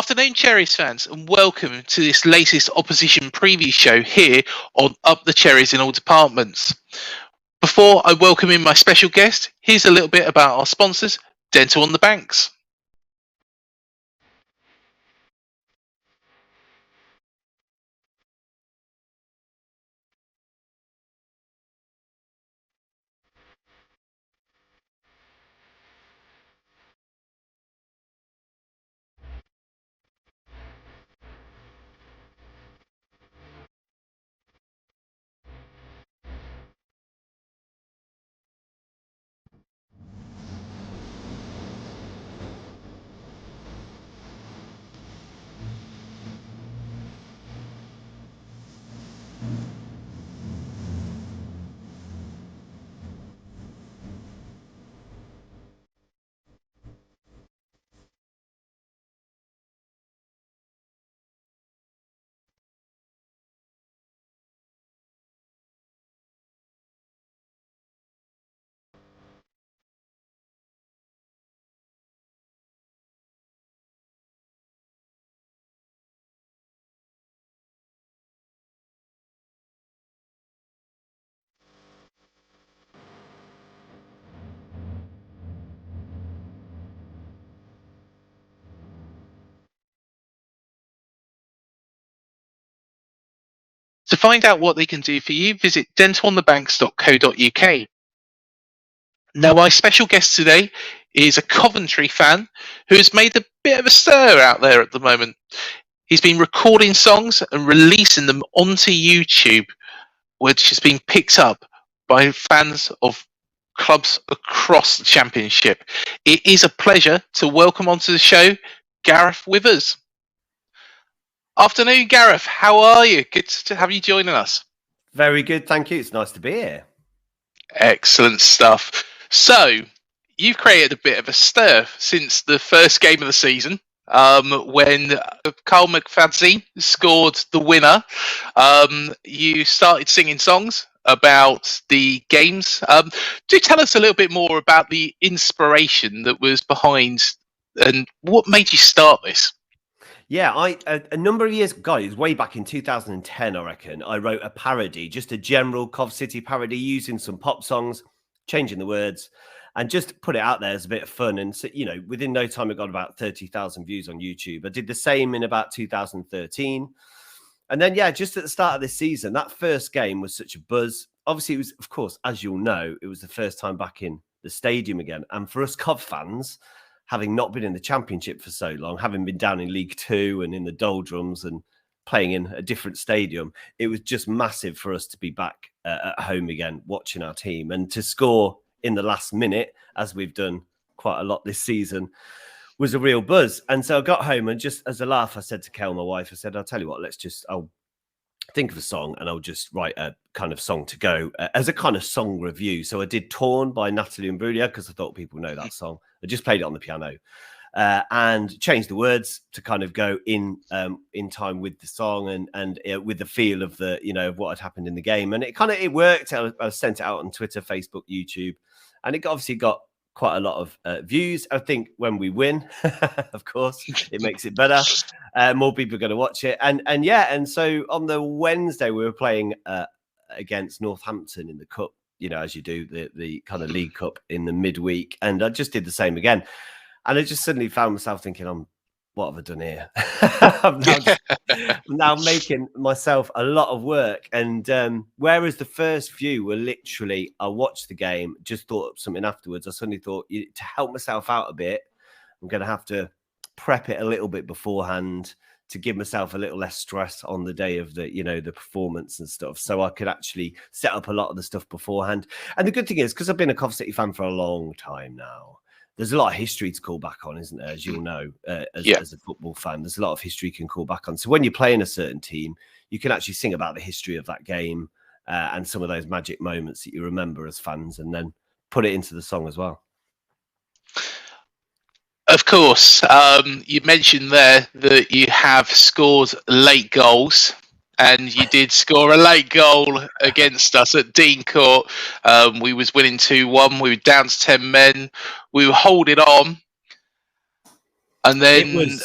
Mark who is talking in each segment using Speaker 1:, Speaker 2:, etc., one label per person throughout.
Speaker 1: Afternoon, Cherries fans, and welcome to this latest opposition preview show here on Up the Cherries in all departments. Before I welcome in my special guest, here's a little bit about our sponsors, Dental on the Banks. To find out what they can do for you, visit dentalonthebanks.co.uk. Now, my special guest today is a Coventry fan who has made a bit of a stir out there at the moment. He's been recording songs and releasing them onto YouTube, which has been picked up by fans of clubs across the Championship. It is a pleasure to welcome onto the show Gareth Withers. Afternoon, Gareth. How are you? Good to have you joining us.
Speaker 2: Very good, thank you. It's nice to be here.
Speaker 1: Excellent stuff. So, you've created a bit of a stir since the first game of the season, when Carl McFadzean scored the winner. You started singing songs about the games. Do tell us a little bit more about the inspiration that was behind and what made you start this.
Speaker 2: Yeah, a number of years ago, it was way back in 2010, I reckon, I wrote a parody, just a general Cov City parody using some pop songs, changing the words, and just put it out there as a bit of fun. And, so, you know, within no time, it got about 30,000 views on YouTube. I did the same in about 2013. And then, yeah, just at the start of this season, that first game was such a buzz. Obviously, it was, of course, as you'll know, it was the first time back in the stadium again. And for us Cov fans, having not been in the Championship for so long, having been down in League Two and in the doldrums and playing in a different stadium, it was just massive for us to be back at home again, watching our team, and to score in the last minute, as we've done quite a lot this season, was a real buzz. And so I got home and just as a laugh, I said to Kel, my wife, I said, I'll tell you what, I'll think of a song and I'll just write a kind of song to go as a kind of song review. So I did Torn by Natalie Imbruglia because I thought people know that song. I just played it on the piano and changed the words to kind of go in time with the song and with the feel of the, you know, of what had happened in the game. And it worked. I sent it out on Twitter, Facebook, YouTube, and it obviously got quite a lot of views. I think when we win, of course, it makes it better. More people are going to watch it. And so on the Wednesday, we were playing against Northampton in the Cup, you know, as you do, the kind of League Cup in the midweek. And I just did the same again. And I just suddenly found myself thinking, what have I done here? I'm now making myself a lot of work. And whereas the first few were literally, I watched the game, just thought of something afterwards. I suddenly thought, to help myself out a bit, I'm going to have to prep it a little bit beforehand to give myself a little less stress on the day of the, you know, the performance and stuff. So I could actually set up a lot of the stuff beforehand. And the good thing is, because I've been a Cov City fan for a long time now, there's a lot of history to call back on, isn't there? As you'll know, as a football fan, there's a lot of history you can call back on. So when you're playing a certain team, you can actually sing about the history of that game and some of those magic moments that you remember as fans, and then put it into the song as well.
Speaker 1: Of course, you mentioned there that you have scored late goals, and you did score a late goal against us at Dean Court. We was winning 2-1. We were down to 10 men. We were holding on, and then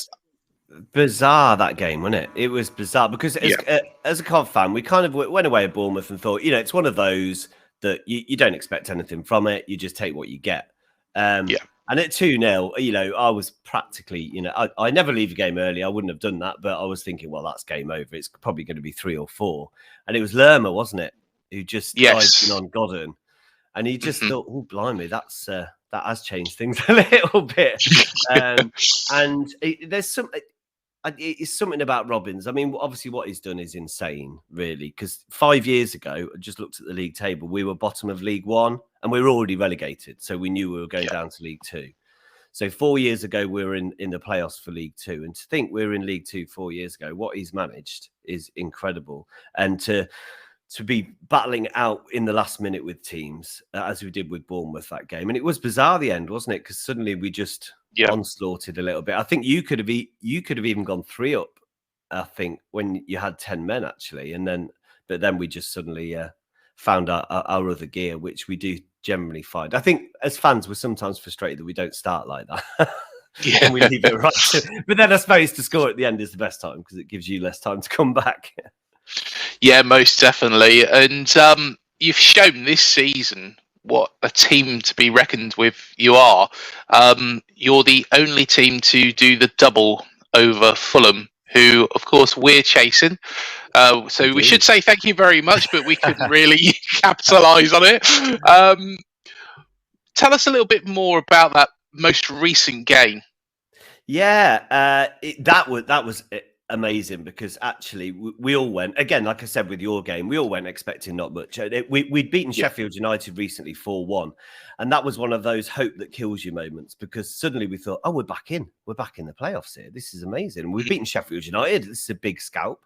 Speaker 2: bizarre, that game, wasn't it? It was bizarre because
Speaker 1: Yeah,
Speaker 2: as a Cov fan, we kind of went away at Bournemouth and thought, it's one of those that you don't expect anything from it. You just take what you get.
Speaker 1: yeah,
Speaker 2: And at 2-0, I was practically, I never leave a game early. I wouldn't have done that, but I was thinking, well, that's game over. It's probably going to be 3 or 4. And it was Lerma, wasn't it? Who just dived in
Speaker 1: yes,
Speaker 2: on Godden. And he just
Speaker 1: hmm
Speaker 2: thought, oh, blimey, that has changed things a little bit. And there's it's something about Robbins. I mean, obviously, what he's done is insane, really. Because 5 years ago, I just looked at the league table. We were bottom of League One, and we were already relegated, so we knew we were going
Speaker 1: yeah,
Speaker 2: down to League Two. So 4 years ago, we were in the playoffs for League Two, and to think we were in League Two 4 years ago, what he's managed is incredible. And to be battling out in the last minute with teams, as we did with Bournemouth that game. And it was bizarre, the end, wasn't it? Because suddenly we just
Speaker 1: yeah,
Speaker 2: onslaughted a little bit. I think you could have even gone 3 up, I think, when you had 10 men, actually. But then we just suddenly found our other gear, which we do generally find. I think as fans, we're sometimes frustrated that we don't start like that.
Speaker 1: yeah.
Speaker 2: And we leave it right. But then I suppose to score at the end is the best time because it gives you less time to come back.
Speaker 1: Yeah, most definitely. And you've shown this season what a team to be reckoned with you are. You're the only team to do the double over Fulham, who, of course, we're chasing. So we should
Speaker 2: Indeed.
Speaker 1: say thank you very much, but we couldn't really capitalise on it. Um, Tell us a little bit more about that most recent game.
Speaker 2: Yeah, that was amazing because actually we all went again, like I said with your game, we all went expecting not much. We'd beaten
Speaker 1: Yeah.
Speaker 2: Sheffield United recently 4-1, and that was one of those hope that kills you moments because suddenly we thought, oh, we're back in the playoffs here. This is amazing. And we've beaten Sheffield United. This is a big scalp.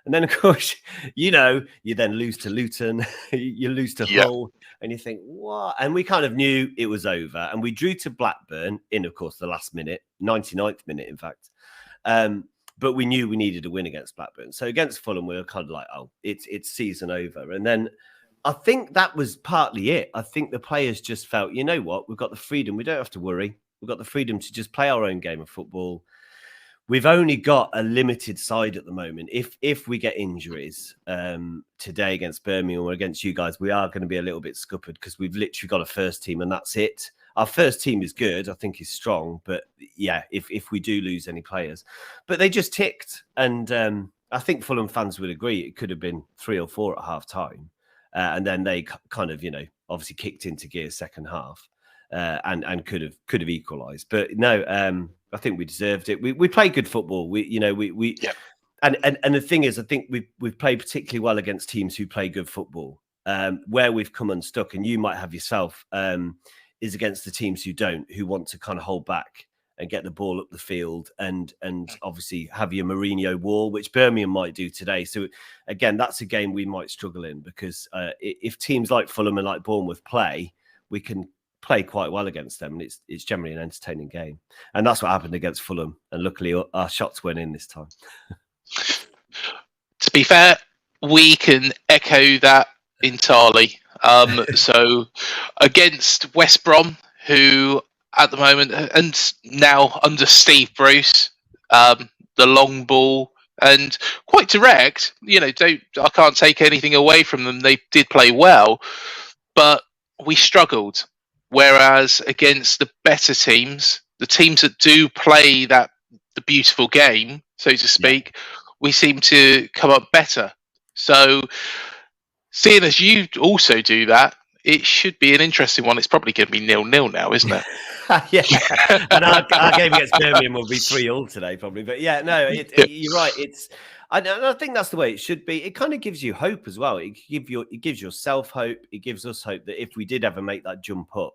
Speaker 2: And then, of course, you then lose to Luton, you lose to
Speaker 1: Yeah.
Speaker 2: Hull, and you think, what? And we kind of knew it was over. And we drew to Blackburn in, of course, the last minute, 99th minute, in fact. But we knew we needed a win against Blackburn. So against Fulham, we were kind of like, oh, it's season over. And then I think that was partly it. I think the players just felt, you know what? We've got the freedom. We don't have to worry. We've got the freedom to just play our own game of football. We've only got a limited side at the moment. If we get injuries today against Birmingham or against you guys, we are going to be a little bit scuppered because we've literally got a first team and that's it. Our first team is good, I think is strong, but yeah, if we do lose any players, but they just ticked, and I think Fulham fans would agree it could have been 3 or 4 at half time, and then they kind of obviously kicked into gear second half. And could have equalised, but no. I think we deserved it. We played good football.
Speaker 1: Yeah.
Speaker 2: And the thing is, I think we've played particularly well against teams who play good football. Where we've come unstuck, and you might have yourself, is against the teams who don't, who want to kind of hold back and get the ball up the field, and obviously have your Mourinho wall, which Birmingham might do today. So again, that's a game we might struggle in because if teams like Fulham and like Bournemouth play, we can play quite well against them, and it's generally an entertaining game. And that's what happened against Fulham, and luckily our shots went in this time.
Speaker 1: To be fair, we can echo that entirely. So against West Brom, who at the moment and now under Steve Bruce, the long ball and quite direct. I can't take anything away from them. They did play well, but we struggled. Whereas against the better teams, the teams that do play the beautiful game, so to speak, we seem to come up better. So, seeing as you also do that, it should be an interesting one. It's probably going to be 0-0 now, isn't it?
Speaker 2: Yeah, and our game against Birmingham will be 3-3 today, probably. But yeah, no, you're right. I think that's the way it should be. It kind of gives you hope as well. It gives yourself hope. It gives us hope that if we did ever make that jump up,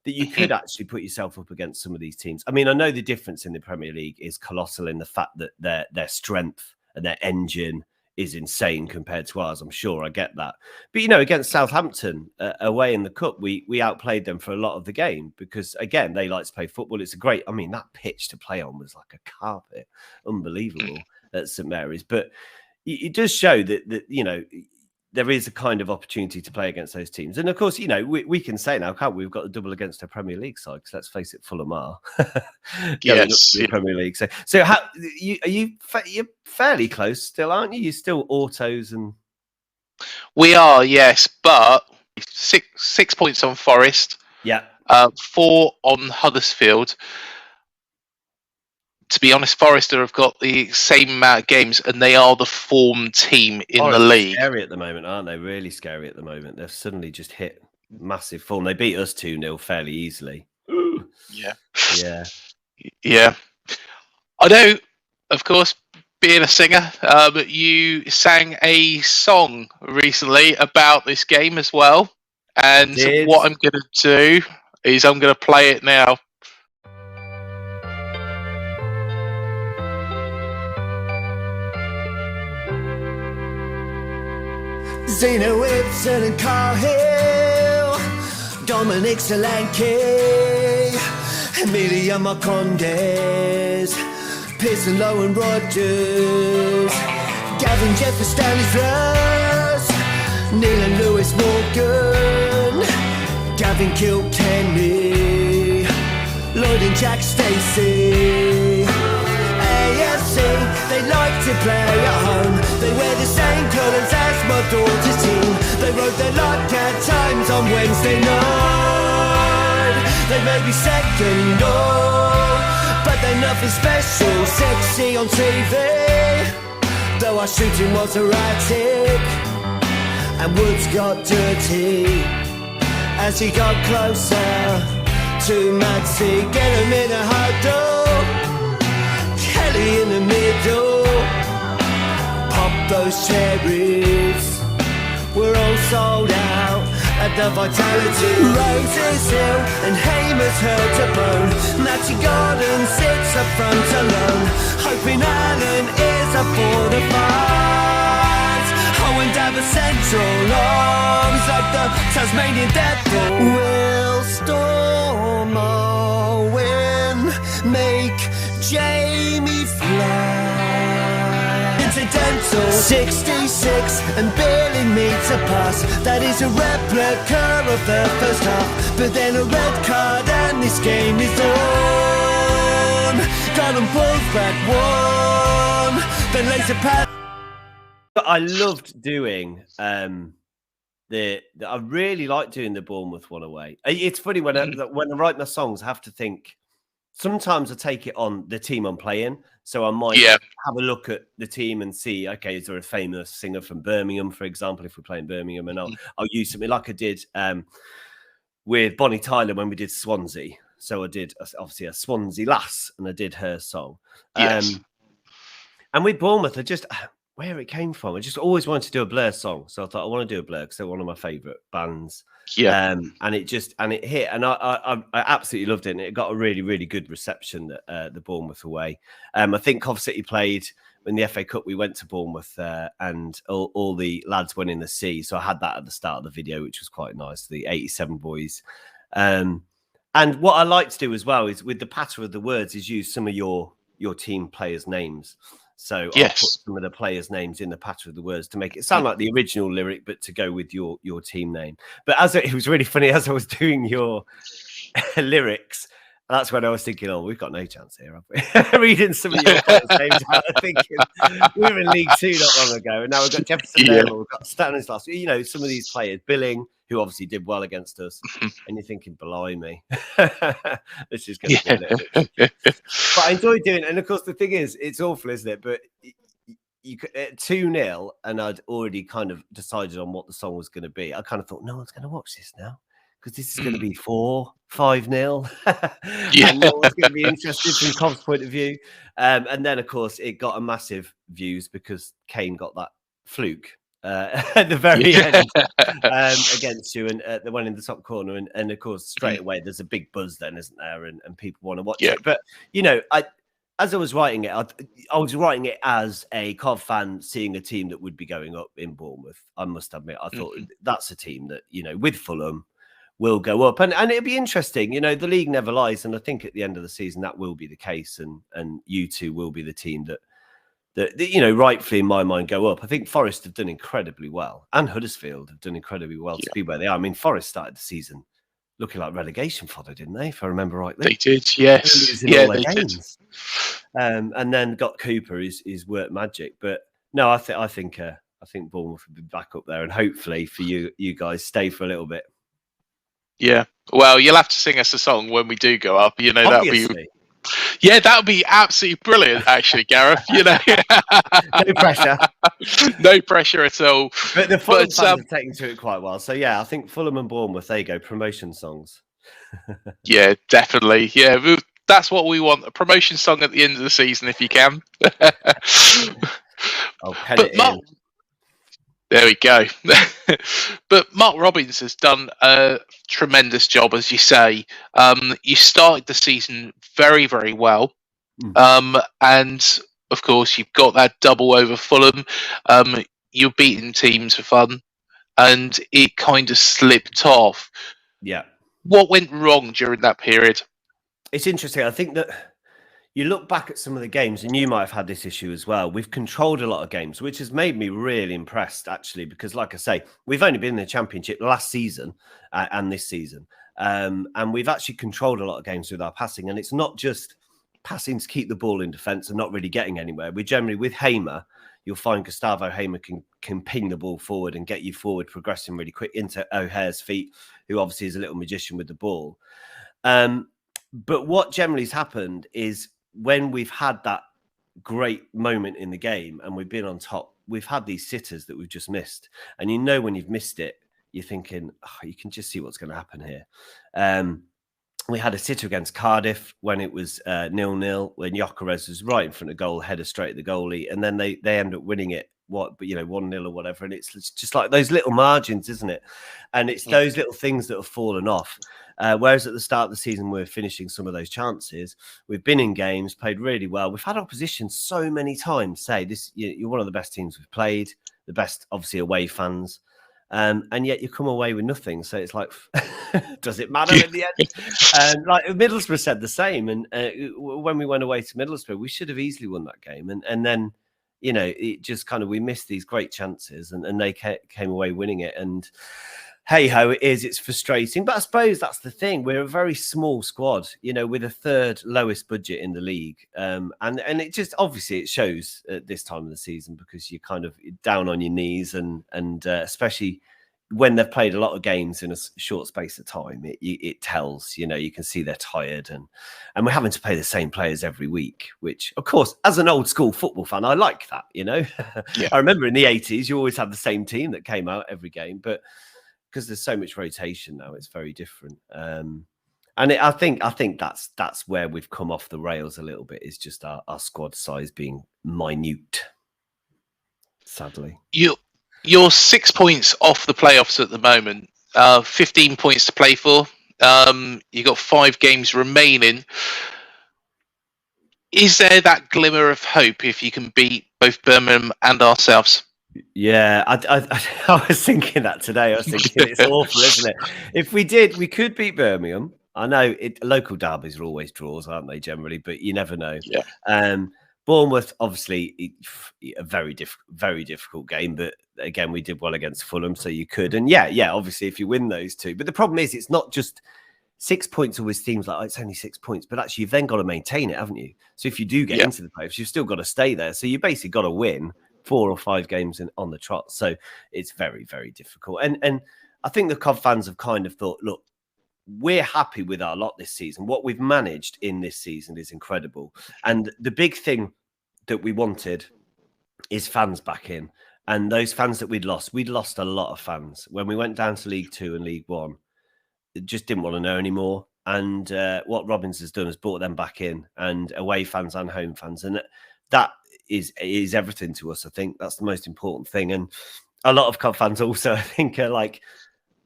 Speaker 2: that you could actually put yourself up against some of these teams. I mean, I know the difference in the Premier League is colossal in the fact that their strength and their engine is insane compared to ours. I'm sure I get that. But, against Southampton away in the Cup, we outplayed them for a lot of the game because, again, they like to play football. It's that pitch to play on was like a carpet. Unbelievable at St Mary's. But it does show that there is a kind of opportunity to play against those teams. And of course, you know, we can say now, can't we? We've got the double against a Premier League side, because let's face it, Fulham are going up to the Premier League. So how you're fairly close still, aren't you? You're still autos and
Speaker 1: We are, yes, but 6 points on Forest.
Speaker 2: Yeah.
Speaker 1: 4 on Huddersfield. To be honest, Forester have got the same amount of games, and they are the form team in the league.
Speaker 2: Scary at the moment, aren't they? Really scary at the moment. They've suddenly just hit massive form. They beat us 2-0 fairly easily.
Speaker 1: Yeah. I know, of course, being a singer, you sang a song recently about this game as well. And what I'm going to do is I'm going to play it now.
Speaker 3: Zeno Ibsen and Carl Hill, Dominic Solanke, Emilia Marcondes, Pearson, Lowen Rogers, Gavin Jeffers, Stanislas, Neil and Lewis Morgan, Gavin Kilkenny, Lloyd and Jack Stacey. AFC, they like to play at home. They wear the same colours as my daughter's team. They wrote their luck at times on Wednesday night. They may be second, but they're nothing special. Sexy on TV, though our shooting was erratic, and Woods got dirty as he got closer to Maxi. Get him in a huddle, Kelly in the middle, pop those cherries. We're all sold out at the Vitality. Roses Hill and Hamer's hurt to bone. Matty Gordon sits up front alone, hoping Allen is up for the fight. Owen Dabber Central arms like the Tasmanian devil. We'll storm our win, make Jamie fly. Incidental 66 and Billy meets a pass. That is a replica of the first half, but then a red card and this game is on. Garden pulls back one, then lays a pass.
Speaker 2: I loved doing I really like doing the Bournemouth one away. It's funny when I write my songs, I have to think. Sometimes I take it on the team I'm playing, so I might have a look at the team and see, okay, is there a famous singer from Birmingham, for example, if we're playing Birmingham, and I'll use something like I did with Bonnie Tyler when we did Swansea. So I did obviously a Swansea lass, and I did her song. And with Bournemouth, I just where it came from, I just always wanted to do a Blur song. So I thought I want to do a Blur because they're one of my favourite bands. And it hit, and I absolutely loved it. And it got a really, really good reception at the Bournemouth away. I think Cov City played in the FA Cup. We went to Bournemouth, and all the lads went in the sea. So I had that at the start of the video, which was quite nice. The 87 boys. And what I like to do as well is with the patter of the words is use some of your team players' names. So I'll put some of the players' names in the patter of the words to make it sound like the original lyric, but to go with your team name. But it was really funny as I was doing your lyrics, that's when I was thinking, oh, we've got no chance here, have we? Reading some of your players' names out, thinking we were in League Two not long ago, and now we've got Jefferson Dale, we've got Stanislas. You know, some of these players, Billing, who obviously did well against us, and you're thinking, blimey, this is going to be a little bit. But I enjoy doing it. And of course, the thing is, it's awful, isn't it? But you 2-0, and I'd already kind of decided on what the song was going to be. I kind of thought, no one's going to watch this now, because this is going to be 4-5-0. And no one's going to be interested from Cov's point of view. And then, of course, it got a massive views because Kane got that fluke at the very end against you, and the one in the top corner, and of course straight away there's a big buzz then, isn't there, and people want to watch it. But you know, as I was writing it, I was writing it as a Cov fan seeing a team that would be going up in Bournemouth. I must admit, I thought that's a team that, you know, with Fulham will go up, and it'll be interesting. You know, the league never lies, and I think at the end of the season that will be the case, and you two will be the team that that rightfully in my mind go up. I think Forest have done incredibly well, and Huddersfield have done incredibly well to be where they are. I mean, Forest started the season looking like relegation fodder, didn't they? If I remember rightly,
Speaker 1: They did, yes,
Speaker 2: losing
Speaker 1: yeah,
Speaker 2: all their
Speaker 1: they did.
Speaker 2: games, and then got Cooper, his work magic. But no, I think Bournemouth will be back up there, and hopefully for you guys stay for a little bit.
Speaker 1: Yeah, well, you'll have to sing us a song when we do go up. That'll be. Yeah, that would be absolutely brilliant, actually, Gareth.
Speaker 2: No pressure.
Speaker 1: No pressure at all.
Speaker 2: But the Fulham fans have taken to it quite well. So, yeah, I think Fulham and Bournemouth, there you go, promotion songs.
Speaker 1: Yeah, definitely. Yeah, that's what we want, a promotion song at the end of the season, if you can.
Speaker 2: I'll pen it in.
Speaker 1: There we go. But Mark Robins has done a tremendous job, as you say. You started the season very, very well. And, of course, you've got that double over Fulham. You're beating teams for fun. And it kind of slipped off.
Speaker 2: Yeah.
Speaker 1: What went wrong during that period?
Speaker 2: It's interesting. I think that you look back at some of the games, and you might have had this issue as well. We've controlled a lot of games, which has made me really impressed, actually, because, like I say, we've only been in the Championship last season and this season. And we've actually controlled a lot of games with our passing. And it's not just passing to keep the ball in defence and not really getting anywhere. We generally, with Hamer, you'll find Gustavo Hamer can ping the ball forward and get you forward, progressing really quick into O'Hare's feet, who obviously is a little magician with the ball. But what generally has happened is, when we've had that great moment in the game and we've been on top, we've had these sitters that we've just missed. And when you've missed it, you're thinking, you can just see what's going to happen here. We had a sitter against Cardiff when it was 0-0, when Gyökeres was right in front of goal, header straight at the goalie, and then they end up winning it, 1-0 or whatever. And it's just like those little margins, isn't it? And it's those little things that have fallen off. Whereas at the start of the season, we're finishing some of those chances. We've been in games, played really well. We've had opposition so many times say, you're one of the best teams we've played, the best, obviously, away fans. And yet you come away with nothing. So it's like, does it matter in the end? Like Middlesbrough said the same. And when we went away to Middlesbrough, we should have easily won that game. And then, it just kind of, we missed these great chances and they came away winning it. And hey ho, it's frustrating. But I suppose that's the thing. We're a very small squad, with a third lowest budget in the league. And it just, obviously it shows at this time of the season, because you're kind of down on your knees and especially when they've played a lot of games in a short space of time, it tells, you can see they're tired and we're having to play the same players every week, which, of course, as an old school football fan, I like that, Yeah. I remember in the 80s, you always had the same team that came out every game, but because there's so much rotation now, it's very different. I think that's where we've come off the rails a little bit, is just our squad size being minute, sadly.
Speaker 1: You're 6 points off the playoffs at the moment, 15 points to play for. You've got 5 games remaining. Is there that glimmer of hope if you can beat both Birmingham and ourselves?
Speaker 2: Yeah, I was thinking that today. I was thinking it's awful, isn't it? If we did, we could beat Birmingham. I know local derbies are always draws, aren't they, generally? But you never know.
Speaker 1: Yeah.
Speaker 2: Bournemouth, obviously, a very difficult game. But again, we did well against Fulham, so you could. And yeah, obviously, if you win those two. But the problem is, it's not just 6 points always seems like it's only 6 points. But actually, you've then got to maintain it, haven't you? So if you do get into the playoffs, you've still got to stay there. So you basically got to win 4 or 5 games on the trot. So it's very, very difficult. And I think the Cov fans have kind of thought, look, we're happy with our lot this season. What we've managed in this season is incredible. And the big thing that we wanted is fans back in. And those fans that we'd lost a lot of fans. When we went down to League 2 and League 1, it just didn't want to know anymore. And what Robins has done is brought them back in, and away fans and home fans. And that is everything to us. I think that's the most important thing. And a lot of Cov fans also, I think, are like,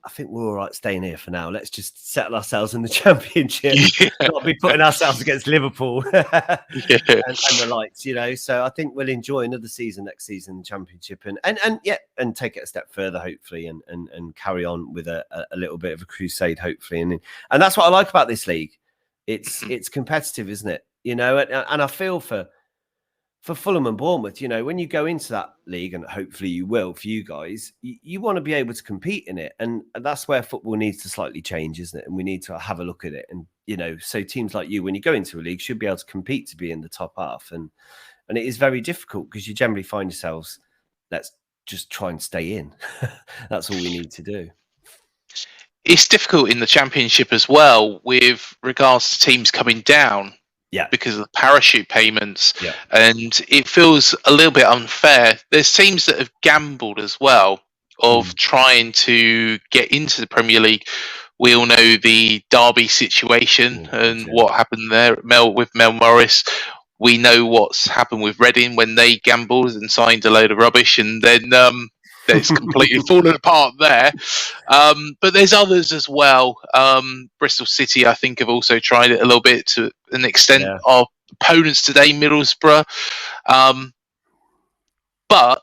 Speaker 2: I think we're all right staying here for now. Let's just settle ourselves in the Championship, not be putting ourselves against Liverpool and the likes, So I think we'll enjoy another season next season in the Championship and take it a step further, hopefully, and carry on with a little bit of a crusade, hopefully. And that's what I like about this league. It's competitive, isn't it? And I feel for for Fulham and Bournemouth, when you go into that league, and hopefully you will for you guys, you want to be able to compete in it. And that's where football needs to slightly change, isn't it? And we need to have a look at it. And, so teams like you, when you go into a league, should be able to compete to be in the top half. And it is very difficult because you generally find yourselves, let's just try and stay in. That's all we need to do.
Speaker 1: It's difficult in the Championship as well with regards to teams coming down.
Speaker 2: Yeah.
Speaker 1: Because of the parachute payments.
Speaker 2: Yeah.
Speaker 1: And it feels a little bit unfair. There's teams that have gambled as well of trying to get into the Premier League. We all know the Derby situation and what happened there with Mel Morris. We know what's happened with Reading when they gambled and signed a load of rubbish, and then it's completely fallen apart there. But there's others as well. Bristol City, I think, have also tried it a little bit to an extent.
Speaker 2: Yeah.
Speaker 1: Our opponents today, Middlesbrough. But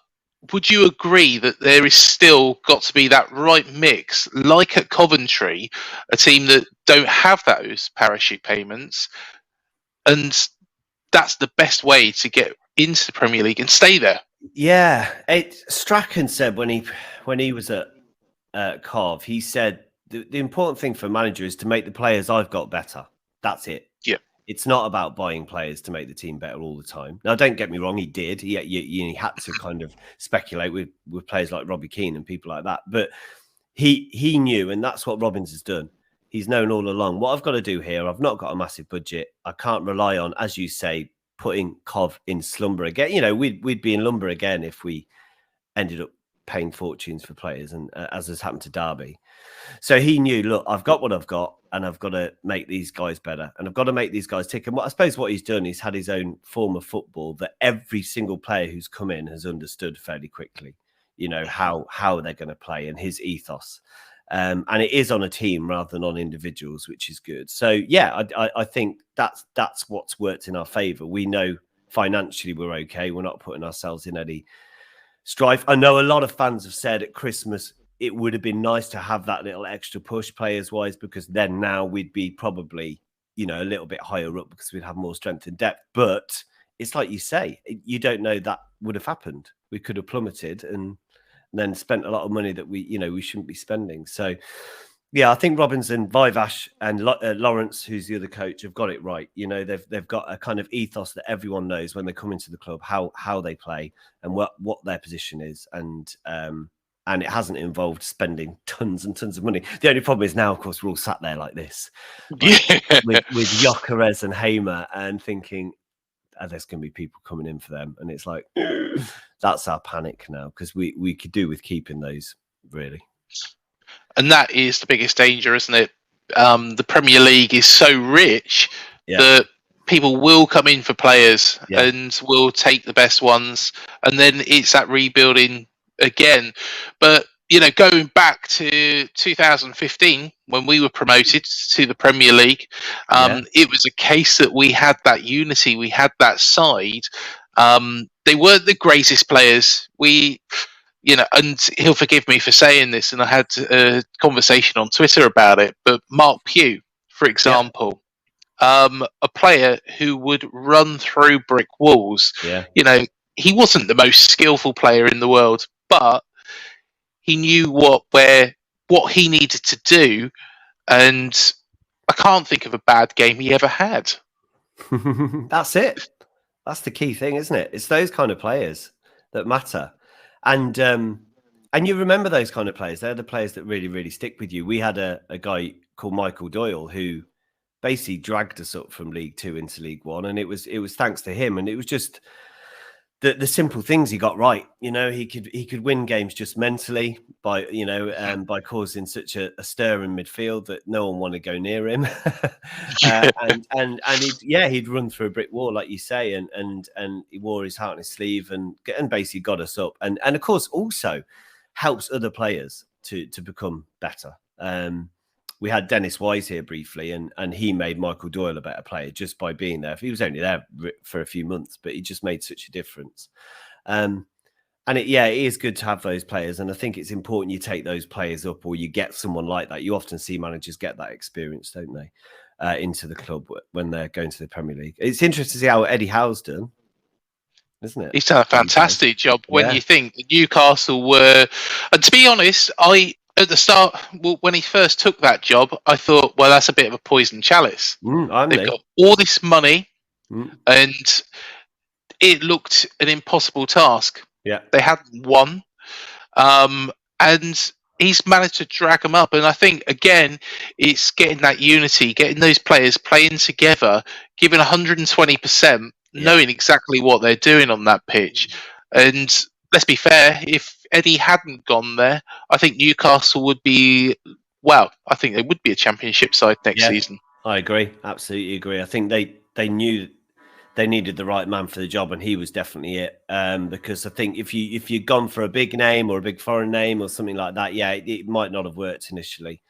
Speaker 1: would you agree that there is still got to be that right mix, like at Coventry, a team that don't have those parachute payments, and that's the best way to get into the Premier League and stay there?
Speaker 2: Yeah, Strachan said when he was at Cov, he said the important thing for a manager is to make the players I've got better. That's it.
Speaker 1: Yeah.
Speaker 2: It's not about buying players to make the team better all the time. Now, don't get me wrong, he did. He had to kind of speculate with players like Robbie Keane and people like that. But he knew, and that's what Robbins has done. He's known all along, what I've got to do here, I've not got a massive budget. I can't rely on, as you say, putting Cov in slumber again. We'd be in lumber again if we ended up paying fortunes for players, and as has happened to Derby. So he knew, look, I've got what I've got, and I've got to make these guys better, and I've got to make these guys tick. And I suppose what he's done, he's had his own form of football that every single player who's come in has understood fairly quickly, how they're going to play and his ethos. And it is on a team rather than on individuals, which is good. So, yeah, I think that's what's worked in our favour. We know financially we're okay. We're not putting ourselves in any strife. I know a lot of fans have said at Christmas it would have been nice to have that little extra push players-wise, because then now we'd be probably, a little bit higher up because we'd have more strength and depth. But it's like you say, you don't know that would have happened. We could have plummeted and then spent a lot of money that we shouldn't be spending. So, yeah, I think Robbins and Vivash and Lawrence, who's the other coach, have got it right. They've got a kind of ethos that everyone knows when they come into the club, how they play and what their position is. And it hasn't involved spending tons and tons of money. The only problem is now, of course, we're all sat there like this, with Gyökeres and Hamer, and thinking, there's going to be people coming in for them. And it's like, that's our panic now, because we could do with keeping those, really.
Speaker 1: And that is the biggest danger, isn't it? The Premier League is so rich that people will come in for players and will take the best ones. And then it's that rebuilding again. But, going back to 2015, when we were promoted to the Premier League, it was a case that we had that unity, we had that side. They weren't the greatest players. And he'll forgive me for saying this, and I had a conversation on Twitter about it, but Mark Pugh, for example, a player who would run through brick walls. He wasn't the most skillful player in the world, but he knew what he needed to do, and I can't think of a bad game he ever had.
Speaker 2: That's it. That's the key thing, isn't it? It's those kind of players that matter. And you remember those kind of players. They're the players that really, really stick with you. We had a guy called Michael Doyle who basically dragged us up from League Two into League One, and it was thanks to him. And it was just the simple things he got right. He could win games just mentally by by causing such a stir in midfield that no one wanted to go near him. and he'd run through a brick wall, like you say, and he wore his heart on his sleeve and basically got us up. And of course also helps other players to become better. We had Dennis Wise here briefly, and he made Michael Doyle a better player just by being there. He was only there for a few months, but he just made such a difference. And it is good to have those players. And I think it's important you take those players up, or you get someone like that. You often see managers get that experience, don't they, into the club when they're going to the Premier League. It's interesting to see how Eddie Howe's done. isn't it?
Speaker 1: He's done a fantastic job. When
Speaker 2: Yeah.
Speaker 1: you think Newcastle were, and to be honest, at the start, when he first took that job, I thought, well, that's a bit of a poison chalice. They've got all this money, and it looked an impossible task.
Speaker 2: Yeah.
Speaker 1: They hadn't won, and he's managed to drag them up. And I think again, it's getting that unity, getting those players playing together, giving 120%, knowing exactly what they're doing on that pitch. And let's be fair, if Eddie hadn't gone there, I think Newcastle would be, well, I think they would be a championship side next season.
Speaker 2: I agree. Absolutely agree. I think they knew they needed the right man for the job, and he was definitely it. Because I think if you'd gone for a big name or a big foreign name or something like that, it might not have worked initially.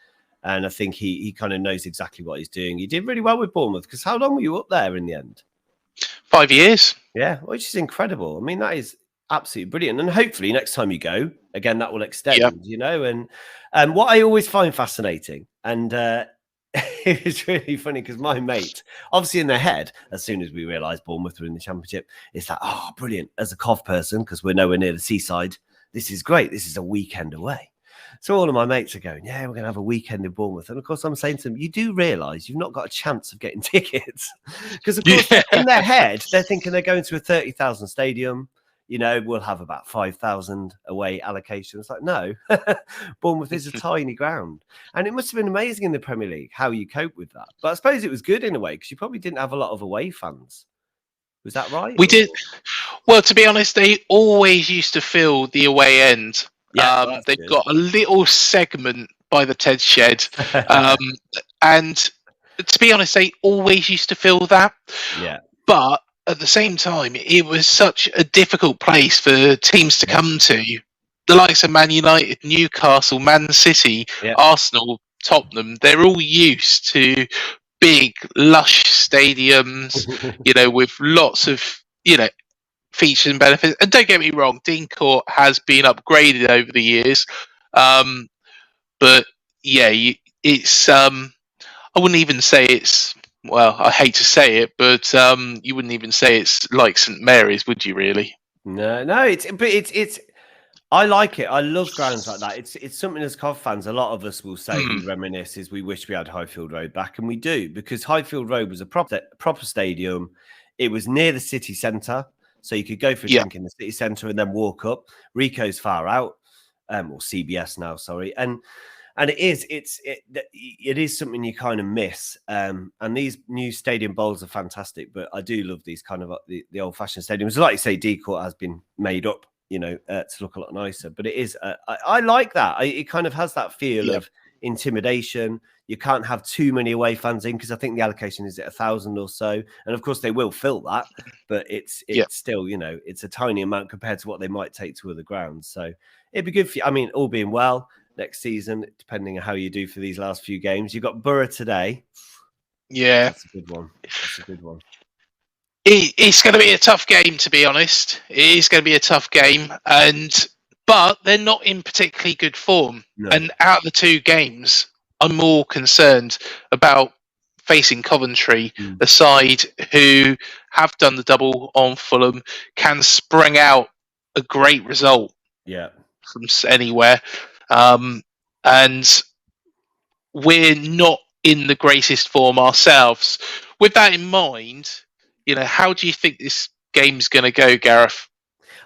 Speaker 2: And I think he kind of knows exactly what he's doing. He did really well with Bournemouth, because how long were you up there in the end?
Speaker 1: 5 years.
Speaker 2: Yeah, which is incredible. I mean, that is absolutely brilliant. And hopefully next time you go, again, that will extend, you know. And what I always find fascinating, and it's really funny, because my mate, obviously in their head, as soon as we realised Bournemouth were in the Championship, it's like, oh, brilliant. As a Cov person, because we're nowhere near the seaside, this is great. This is a weekend away. So all of my mates are going, yeah, we're going to have a weekend in Bournemouth. And of course, I'm saying to them, you do realise you've not got a chance of getting tickets. Because of course, in their head, they're thinking they're going to a 30,000 stadium. You know, we'll have about 5,000 away allocation. It's like, no, Bournemouth is a tiny ground. And it must have been amazing in the Premier League how you cope with that. But I suppose it was good in a way, because you probably didn't have a lot of away fans. Was that right?
Speaker 1: We did. Well, to be honest, they always used to fill the away end.
Speaker 2: Yeah,
Speaker 1: they've got a little segment by the Ted Shed. And to be honest, they always used to fill that.
Speaker 2: Yeah.
Speaker 1: But at the same time, it was such a difficult place for teams to come to. The likes of Man United, Newcastle, Man City, Arsenal, Tottenham, they're all used to big, lush stadiums, you know, with lots of, you know, features and benefits. And don't get me wrong, Dean Court has been upgraded over the years. But yeah, it's I wouldn't even say it's, well, I hate to say it, but you wouldn't even say it's like St Mary's, would you really?
Speaker 2: No, it's I like it. I love grounds like that. It's something as Cov fans, a lot of us will say, we reminisce, is we wish we had Highfield Road back, and we do, because Highfield Road was a proper stadium. It was near the city centre, so you could go for a drink in the city centre and then walk up. Rico's far out, or CBS now, sorry, and it is something you kind of miss. And these new stadium bowls are fantastic, but I do love these kind of the old fashioned stadiums. Like you say, D Court has been made up, you know, to look a lot nicer. But it is, I like that. It kind of has that feel of intimidation. You can't have too many away fans in, because I think the allocation is at 1,000 or so. And of course they will fill that, but it's still, you know, it's a tiny amount compared to what they might take to other grounds. So it'd be good for you. I mean, all being well, next season, depending on how you do for these last few games. You've got Borough today.
Speaker 1: Yeah.
Speaker 2: That's a good one. That's a good one.
Speaker 1: It's going to be a tough game, to be honest. It is going to be a tough game, but they're not in particularly good form. No. And out of the two games, I'm more concerned about facing Coventry, a side who have done the double on Fulham, can spring out a great result from anywhere. And we're not in the greatest form ourselves. With that in mind, you know, how do you think this game's going to go, Gareth?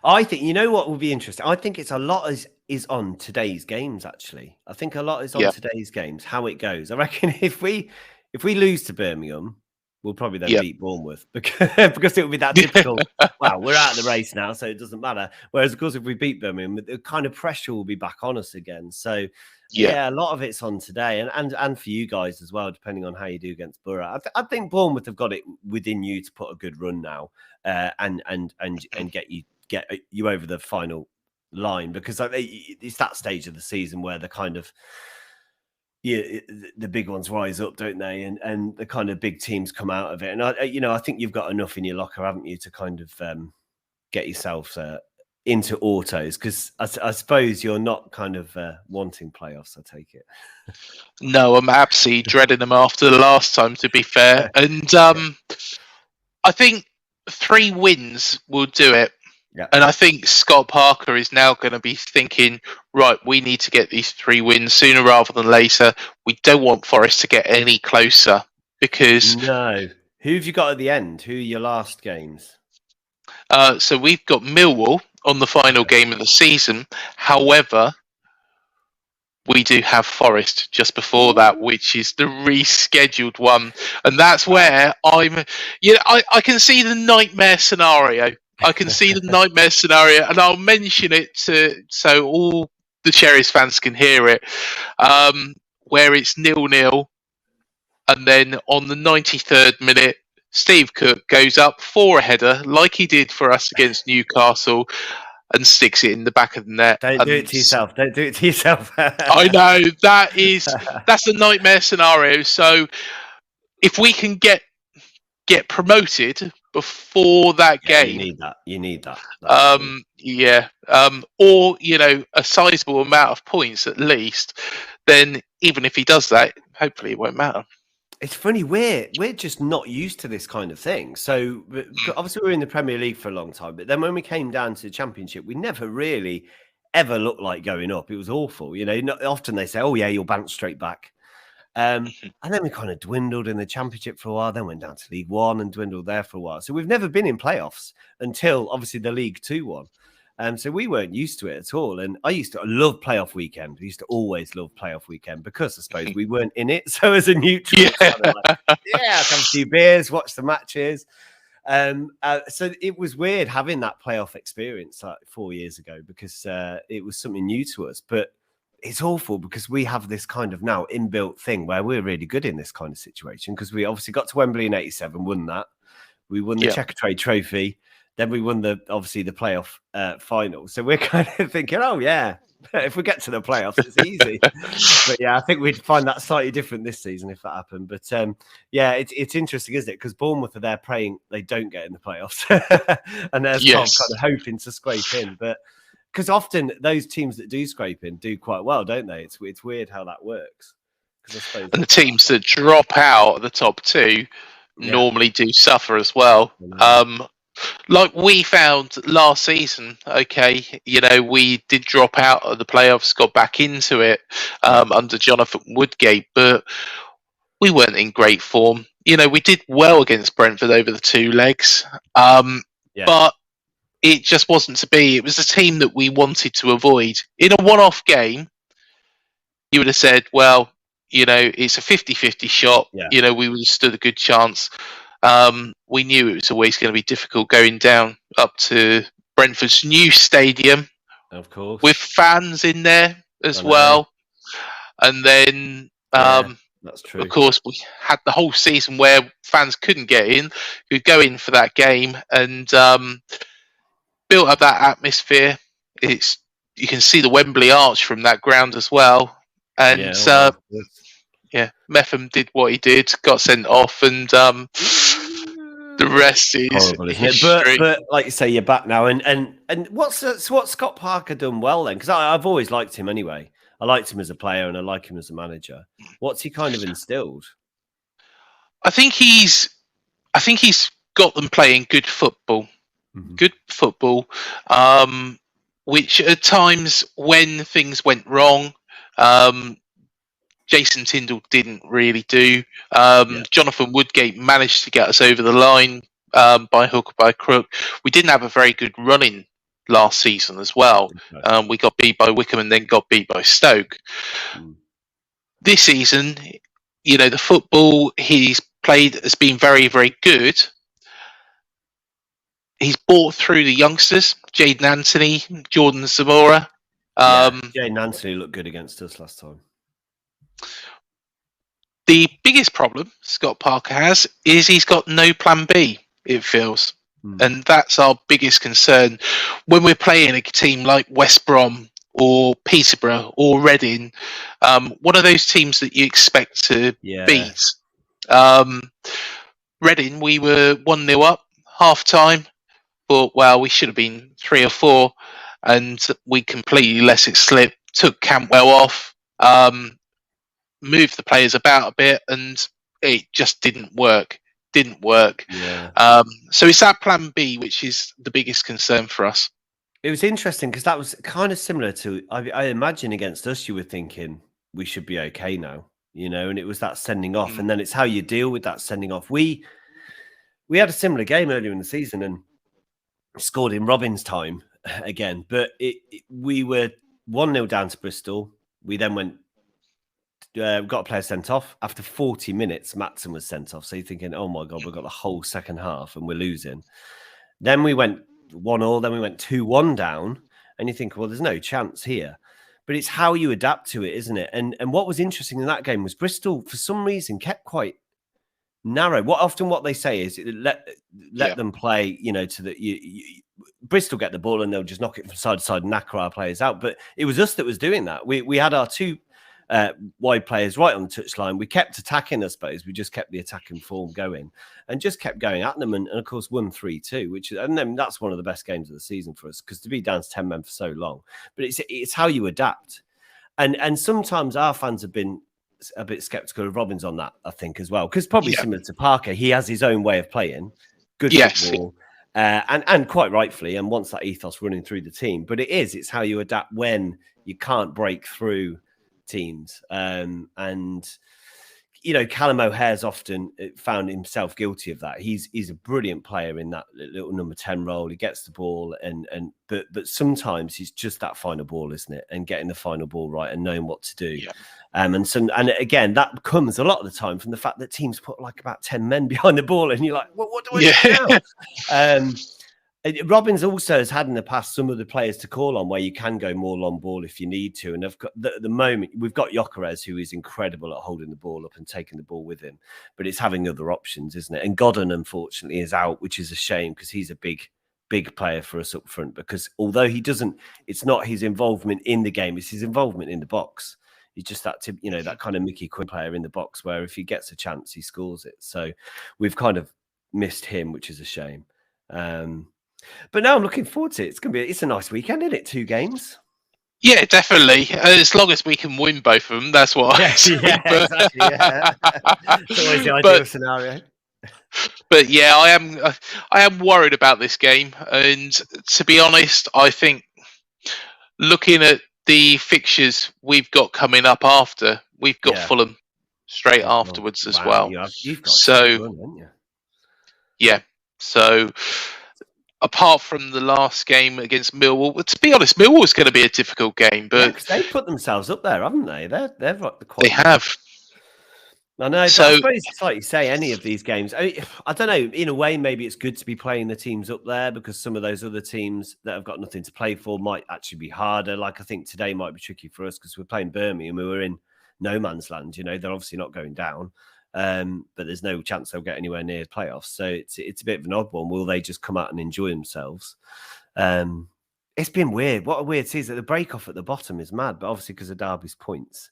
Speaker 2: I think, you know what will be interesting? I think it's a lot is on today's games, actually. I think a lot is on today's games, how it goes. I reckon if we lose to Birmingham, we'll probably then beat Bournemouth, because it will be that typical, well, we're out of the race now, so it doesn't matter. Whereas, of course, if we beat Birmingham, the kind of pressure will be back on us again. So, a lot of it's on today, and for you guys as well, depending on how you do against Borough. I think Bournemouth have got it within you to put a good run now, and get you over the final line, because it's that stage of the season where the kind of the big ones rise up, don't they? And the kind of big teams come out of it. And I think you've got enough in your locker, haven't you, to kind of get yourself into autos? Because I suppose you're not kind of wanting playoffs, I take it.
Speaker 1: No, I'm absolutely dreading them after the last time, to be fair. And I think 3 wins will do it.
Speaker 2: Yeah.
Speaker 1: And I think Scott Parker is now going to be thinking, right, we need to get these 3 wins sooner rather than later. We don't want Forest to get any closer because
Speaker 2: No. Who have you got at the end? Who are your last games?
Speaker 1: so we've got Millwall on the final game of the season. However, we do have Forest just before that, which is the rescheduled one. And that's where I can see the nightmare scenario. I can see the nightmare scenario, and I'll mention it so all the Cherries fans can hear it. Where it's 0-0, and then on the 93rd minute, Steve Cook goes up for a header, like he did for us against Newcastle, and sticks it in the back of the net.
Speaker 2: Don't do it to yourself. Don't do it to yourself.
Speaker 1: I know that's a nightmare scenario. So if we can get promoted before that game,
Speaker 2: you need that.
Speaker 1: or a sizable amount of points at least, then even if he does that, hopefully it won't matter.
Speaker 2: It's funny, we're just not used to this kind of thing. So obviously we were in the Premier League for a long time, but then when we came down to the Championship, we never really ever looked like going up. It was awful. Often they say, oh yeah, you'll bounce straight back. And then we kind of dwindled in the Championship for a while, then went down to League One and dwindled there for a while. So we've never been in playoffs until obviously the League Two one. So we weren't used to it at all. And I love playoff weekend. We used to always love playoff weekend because I suppose we weren't in it. So as a neutral, I'll have a few beers, watch the matches. So it was weird having that playoff experience like 4 years ago because it was something new to us. But it's awful because we have this kind of now inbuilt thing where we're really good in this kind of situation because we obviously got to Wembley in '87, won that. We won the Checker Trade Trophy. Then we won the playoff final. So we're kind of thinking, oh, yeah, if we get to the playoffs, it's easy. But yeah, I think we'd find that slightly different this season if that happened. But it's interesting, isn't it? Because Bournemouth are there praying they don't get in the playoffs. And there's Tom kind of hoping to scrape in. But because often those teams that do scrape in do quite well, don't they? It's weird how that works.
Speaker 1: And the teams that drop out of the top 2 normally do suffer as well. Like we found last season, we did drop out of the playoffs, got back into it under Jonathan Woodgate, but we weren't in great form. We did well against Brentford over the 2 legs, but it just wasn't to be. It was a team that we wanted to avoid. In a one-off game, you would have said, well, it's a 50-50 shot. We would have stood a good chance. We knew it was always going to be difficult going down up to Brentford's new stadium,
Speaker 2: of course, with
Speaker 1: fans in there as well. And then,
Speaker 2: that's true.
Speaker 1: Of course, we had the whole season where fans couldn't get in, who'd go in for that game and built up that atmosphere. You can see the Wembley Arch from that ground as well, and Metham did what he did, got sent off, and the rest is
Speaker 2: horrible, isn't it? But like you say, you're back now, and what's Scott Parker done well then? Because I've always liked him anyway. I liked him as a player, and I like him as a manager. What's he kind of instilled?
Speaker 1: I think he's got them playing good football, which at times when things went wrong. Jason Tindall didn't really do. Jonathan Woodgate managed to get us over the line by hook or by crook. We didn't have a very good run-in last season as well. We got beat by Wickham and then got beat by Stoke. This season, the football he's played has been very, very good. He's brought through the youngsters, Jaden Anthony, Jordan Zamora.
Speaker 2: Jaden Anthony looked good against us last time.
Speaker 1: The biggest problem Scott Parker has is he's got no plan B, it feels. And that's our biggest concern. When we're playing a team like West Brom or Peterborough or Reading, one of those teams that you expect to beat. Reading, we were 1-0 up, half-time. Thought, well, we should have been 3 or 4. And we completely let it slip, took Cantwell off. Moved the players about a bit, and it just didn't work. didn't work.
Speaker 2: Yeah.
Speaker 1: So it's that plan B, which is the biggest concern for us.
Speaker 2: It was interesting because that was kind of similar to, I imagine against us, you were thinking we should be okay now, and it was that sending off. And then it's how you deal with that sending off. We had a similar game earlier in the season and scored in Robin's time again, but we were 1-0 down to Bristol. We then got a player sent off. After 40 minutes, Matson was sent off. So you're thinking, oh my God, we've got the whole second half and we're losing. Then we went 1-1, then we went 2-1 down. And you think, well, there's no chance here. But it's how you adapt to it, isn't it? And what was interesting in that game was Bristol, for some reason, kept quite narrow. What they say is let them play, to the Bristol get the ball and they'll just knock it from side to side and knacker our players out. But it was us that was doing that. We had our two wide players right on the touchline. We kept attacking, I suppose. We just kept the attacking form going and just kept going at them. And of course, won 3-2, and then that's one of the best games of the season for us because to be down to 10 men for so long. But it's how you adapt. And sometimes our fans have been a bit skeptical of Robbins on that, I think, as well. Because probably similar to Parker, he has his own way of playing. Good football. And quite rightfully, and wants that ethos running through the team. But it's how you adapt when you can't break through teams. Callum O'Hare's often found himself guilty of that. He's a brilliant player in that little number 10 role. He gets the ball but sometimes he's just that final ball, isn't it? And getting the final ball right and knowing what to do. Yeah. And again, that comes a lot of the time from the fact that teams put like about 10 men behind the ball and you're like, well, what do I do now? Robbins also has had in the past some of the players to call on where you can go more long ball if you need to. And at the moment, we've got Gyökeres, who is incredible at holding the ball up and taking the ball with him. But it's having other options, isn't it? And Godden, unfortunately, is out, which is a shame because he's a big player for us up front. Because although it's not his involvement in the game, it's his involvement in the box. He's just that kind of Mickey Quinn player in the box where if he gets a chance, he scores it. So we've kind of missed him, which is a shame. But now I'm looking forward to it. It's a nice weekend, isn't it? 2 games.
Speaker 1: Yeah, definitely. As long as we can win both of them, that's what I say.
Speaker 2: Exactly, yeah. It's always the ideal scenario.
Speaker 1: But yeah, I am worried about this game. And to be honest, I think looking at the fixtures we've got coming up after, we've got Fulham straight afterwards as well.
Speaker 2: You've got haven't you?
Speaker 1: Yeah. So apart from the last game against Millwall, to be honest, Millwall's going to be a difficult game. But
Speaker 2: they put themselves up there, haven't they? They're like the
Speaker 1: they have.
Speaker 2: I know. So, I suppose it's like you say, any of these games. I don't know. In a way, maybe it's good to be playing the teams up there because some of those other teams that have got nothing to play for might actually be harder. Like I think today might be tricky for us because we're playing Birmingham. We were in no man's land. They're obviously not going down. But there's no chance they'll get anywhere near playoffs. So it's a bit of an odd one. Will they just come out and enjoy themselves? It's been weird. What a weird season. The break off at the bottom is mad, but obviously because of Derby's points.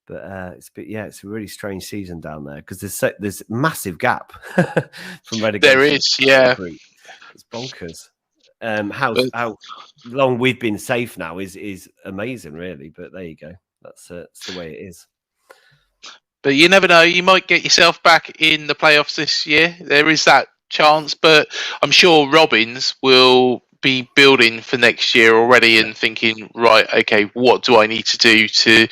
Speaker 2: But it's a really strange season down there because there's massive gap from relegation.
Speaker 1: There is, yeah.
Speaker 2: It's bonkers. How long we've been safe now is amazing, really. But there you go. That's the way it is.
Speaker 1: But you never know. You might get yourself back in the playoffs this year. There is that chance. But I'm sure Robbins will be building for next year already and thinking, right, okay, what do I need to do to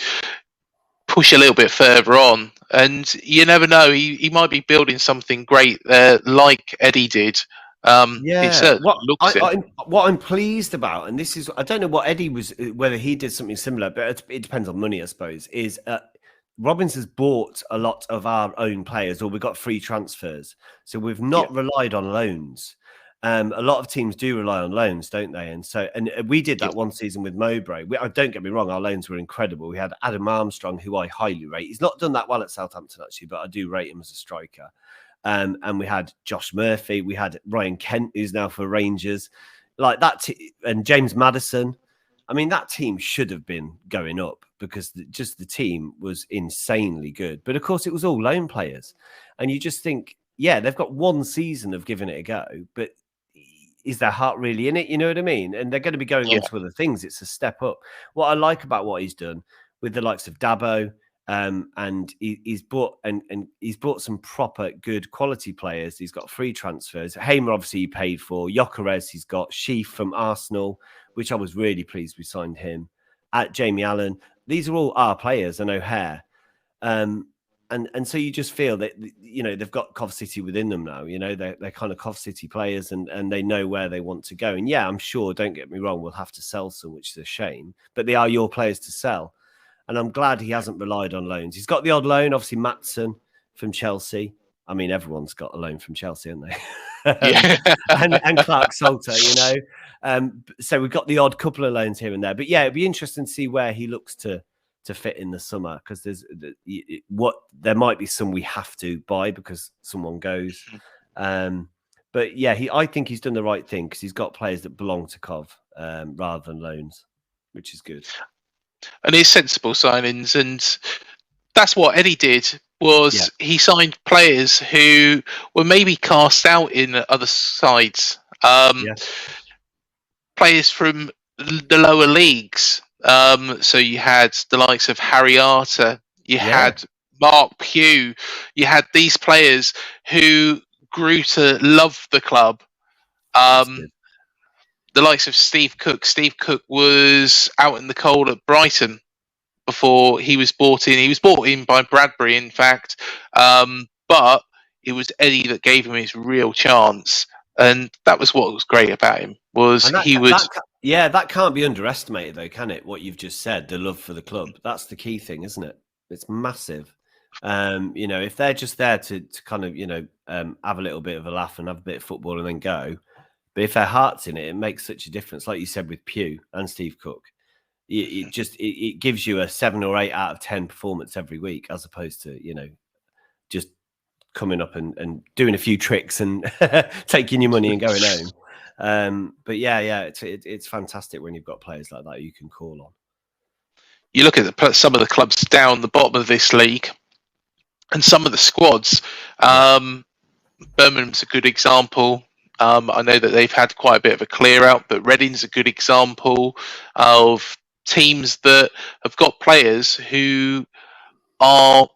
Speaker 1: push a little bit further on? And you never know. He might be building something great like Eddie did.
Speaker 2: What I'm pleased about, and this is, I don't know what Eddie was, whether he did something similar, but it depends on money, I suppose, is Robbins has bought a lot of our own players, or we've got free transfers. So we've not relied on loans. A lot of teams do rely on loans, don't they? And we did that one season with Mowbray. Don't get me wrong, our loans were incredible. We had Adam Armstrong, who I highly rate. He's not done that well at Southampton, actually, but I do rate him as a striker. And we had Josh Murphy. We had Ryan Kent, who's now for Rangers. Like that, and James Maddison. I mean, that team should have been going up because the team was insanely good. But of course, it was all loan players. And you just think, yeah, they've got one season of giving it a go, but is their heart really in it? You know what I mean? And they're going to be going on to other things. It's a step up. What I like about what he's done with the likes of Dabo And he's bought and he's brought some proper good quality players. He's got free transfers. Hamer obviously he paid for. Gyökeres he's got. Sheaf from Arsenal, which I was really pleased we signed him. At Jamie Allen, these are all our players, and O'Hare. And so you just feel that, you know, they've got Cov City within them now. You know, they're kind of Cov City players, and they know where they want to go. And yeah, I'm sure, don't get me wrong, we'll have to sell some, which is a shame, but they are your players to sell. And I'm glad he hasn't relied on loans. He's got the odd loan, obviously Maatsen from Chelsea. I mean, everyone's got a loan from Chelsea, haven't they?
Speaker 1: Yeah.
Speaker 2: and Clark Salter, you know. So we've got the odd couple of loans here and there. But yeah, it'd be interesting to see where he looks to fit in the summer, because there might be some we have to buy because someone goes. But yeah, I think he's done the right thing because he's got players that belong to Cov rather than loans, which is good.
Speaker 1: And it's sensible signings, and that's what Eddie did. Was he signed players who were maybe cast out in other sides, players from the lower leagues. So you had the likes of Harry Arter, you had Mark Pugh, you had these players who grew to love the club. The likes of Steve Cook. Steve Cook was out in the cold at Brighton before he was bought in. He was bought in by Bradbury, in fact, but it was Eddie that gave him his real chance, and that was what was great about him.
Speaker 2: That can't be underestimated, though, can it? What you've just said, the love for the club. That's the key thing, isn't it? It's massive. You know, if they're just there to kind of, you know, have a little bit of a laugh and have a bit of football and then go, but if their heart's in it, it makes such a difference. Like you said with Pugh and Steve Cook, it gives you a 7 or 8 out of 10 performance every week, as opposed to, you know, just coming up and doing a few tricks and taking your money and going home. But yeah, it's fantastic when you've got players like that you can call on.
Speaker 1: You look at some of the clubs down the bottom of this league, and some of the squads. Birmingham's a good example. I know that they've had quite a bit of a clear out, but Reading's a good example of teams that have got players who aren't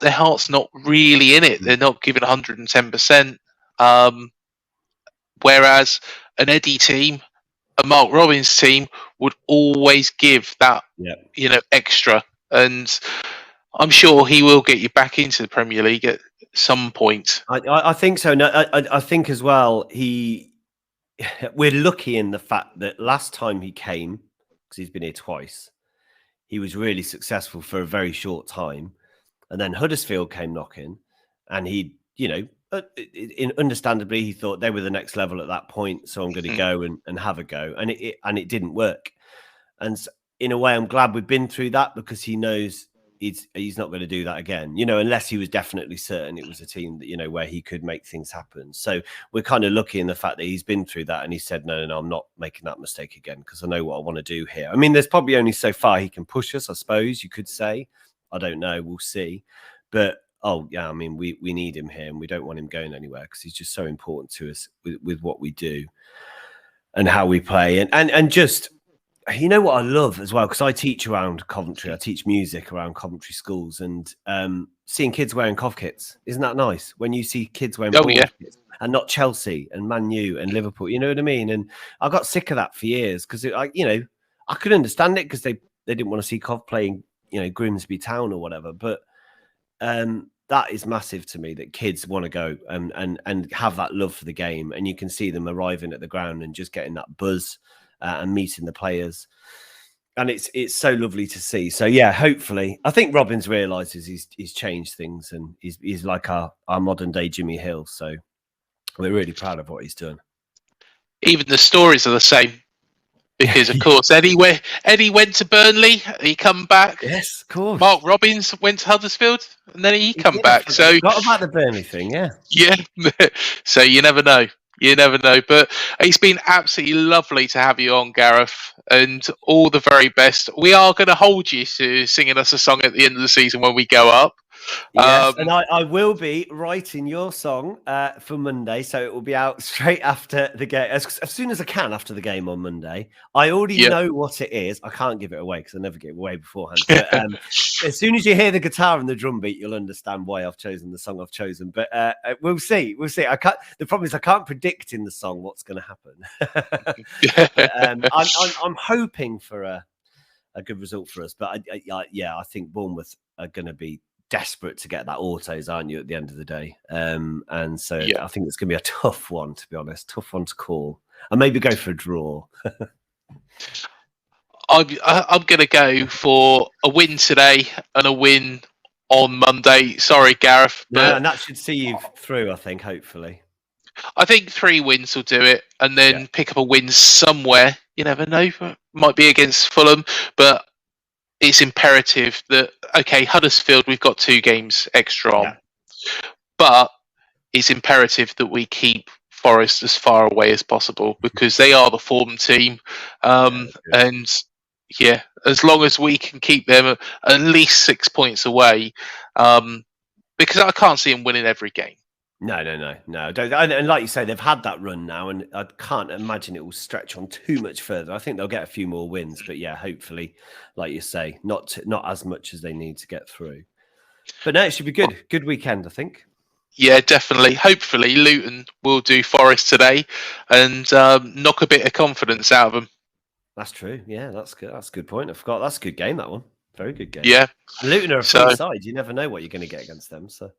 Speaker 1: their heart's not really in it. They're not giving 110%. Whereas an Eddie team, a Mark Robbins team would always give that, you know, extra. And I'm sure he will get you back into the Premier League at some point.
Speaker 2: I think so. No, I think as well, we're lucky in the fact that last time he came, because he's been here twice, he was really successful for a very short time. And then Huddersfield came knocking, and he, you know, understandably, he thought they were the next level at that point. So I'm going to go and have a go. And it didn't work. And so, in a way, I'm glad we've been through that, because he knows he's not going to do that again, you know, unless he was definitely certain it was a team that, you know, where he could make things happen. So we're kind of lucky in the fact that he's been through that, and he said, no, I'm not making that mistake again, because I know what I want to do here. I mean, there's probably only so far he can push us, I suppose you could say. I don't know, we'll see. But I mean, we need him here, and we don't want him going anywhere, because he's just so important to us with what we do and how we play. And just, you know what I love as well, because I teach around Coventry. I teach music around Coventry schools, and seeing kids wearing Cov kits, isn't that nice? When you see kids wearing kits, and not Chelsea and Man U and Liverpool, you know what I mean? And I got sick of that for years, because I could understand it, because they didn't want to see Cov playing, you know, Grimsby Town or whatever. But that is massive to me, that kids want to go and have that love for the game, and you can see them arriving at the ground and just getting that buzz. And meeting the players, and it's so lovely to see. So yeah, hopefully, I think Robbins realizes he's changed things, and he's like our modern day Jimmy Hill. So we're really proud of what he's done.
Speaker 1: Even the stories are the same, because of course Eddie went to Burnley, he come back.
Speaker 2: Yes, of course.
Speaker 1: Mark Robbins went to Huddersfield, and then he come back. So
Speaker 2: forgot about the Burnley thing, yeah.
Speaker 1: So you never know. You never know, but it's been absolutely lovely to have you on, Gareth, and all the very best. We are going to hold you to singing us a song at the end of the season when we go up.
Speaker 2: Yes, and I will be writing your song for Monday, so it will be out straight after the game, as soon as I can after the game on Monday. I already know what it is. I can't give it away because I never give it away beforehand. But as soon as you hear the guitar and the drum beat, you'll understand why I've chosen the song I've chosen. But we'll see. We'll see. The problem is I can't predict in the song what's going to happen. But, I'm hoping for a good result for us. But I think Bournemouth are going to be desperate to get that autos, aren't you, at the end of the day? And so I think it's going to be a tough one, to be honest. Tough one to call. And maybe go for a draw.
Speaker 1: I'm going to go for a win today and a win on Monday. Sorry, Gareth. But
Speaker 2: and that should see you through, I think, hopefully.
Speaker 1: I think 3 wins will do it, and then pick up a win somewhere. You never know. Might be against Fulham, but it's imperative that, okay, Huddersfield, we've got 2 games extra on. But it's imperative that we keep Forest as far away as possible because they are the form team. And as long as we can keep them at least 6 points away, because I can't see them winning every game.
Speaker 2: No. And like you say, they've had that run now, and I can't imagine it will stretch on too much further. I think they'll get a few more wins, but hopefully, like you say, not as much as they need to get through. But no, it should be good. Good weekend, I think.
Speaker 1: Yeah, definitely. Hopefully, Luton will do Forest today and knock a bit of confidence out of them.
Speaker 2: That's true. Yeah, that's good. That's a good point. I forgot. That's a good game, that one. Very good game.
Speaker 1: Yeah.
Speaker 2: And Luton are a free side. You never know what you're going to get against them. So.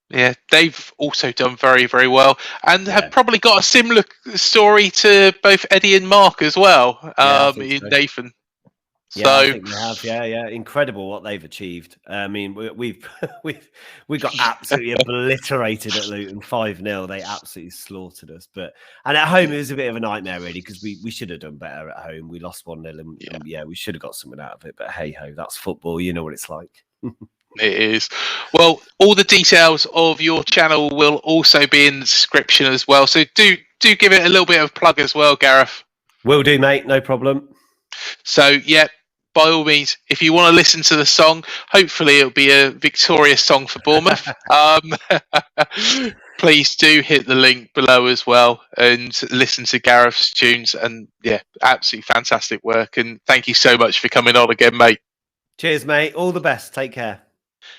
Speaker 1: Yeah, they've also done very, very well and have probably got a similar story to both Eddie and Mark as well in Nathan.
Speaker 2: Yeah, I think they have. Yeah, incredible what they've achieved. I mean, we got absolutely obliterated at Luton 5-0. They absolutely slaughtered us. And at home it was a bit of a nightmare really because we should have done better at home. We lost 1-0 and we should have got something out of it. But hey ho, that's football. You know what it's like.
Speaker 1: It is. Well, all the details of your channel will also be in the description as well. So do give it a little bit of plug as well, Gareth.
Speaker 2: Will do, mate. No problem.
Speaker 1: So by all means, if you want to listen to the song, hopefully it'll be a victorious song for Bournemouth. Please do hit the link below as well and listen to Gareth's tunes. And absolutely fantastic work. And thank you so much for coming on again, mate.
Speaker 2: Cheers, mate. All the best. Take care.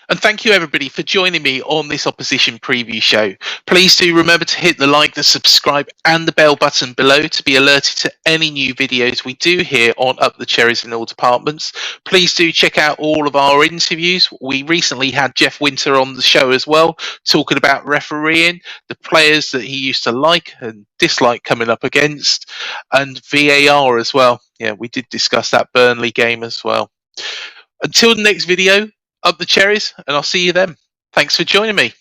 Speaker 1: And thank you, everybody, for joining me on this opposition preview show. Please do remember to hit the like, the subscribe and the bell button below to be alerted to any new videos we do here on Up the Cherries in all departments. Please do check out all of our interviews. We recently had Jeff Winter on the show as well, talking about refereeing, the players that he used to like and dislike coming up against, and VAR as well. Yeah, we did discuss that Burnley game as well. Until the next video, Up the Cherries, and I'll see you then. Thanks for joining me.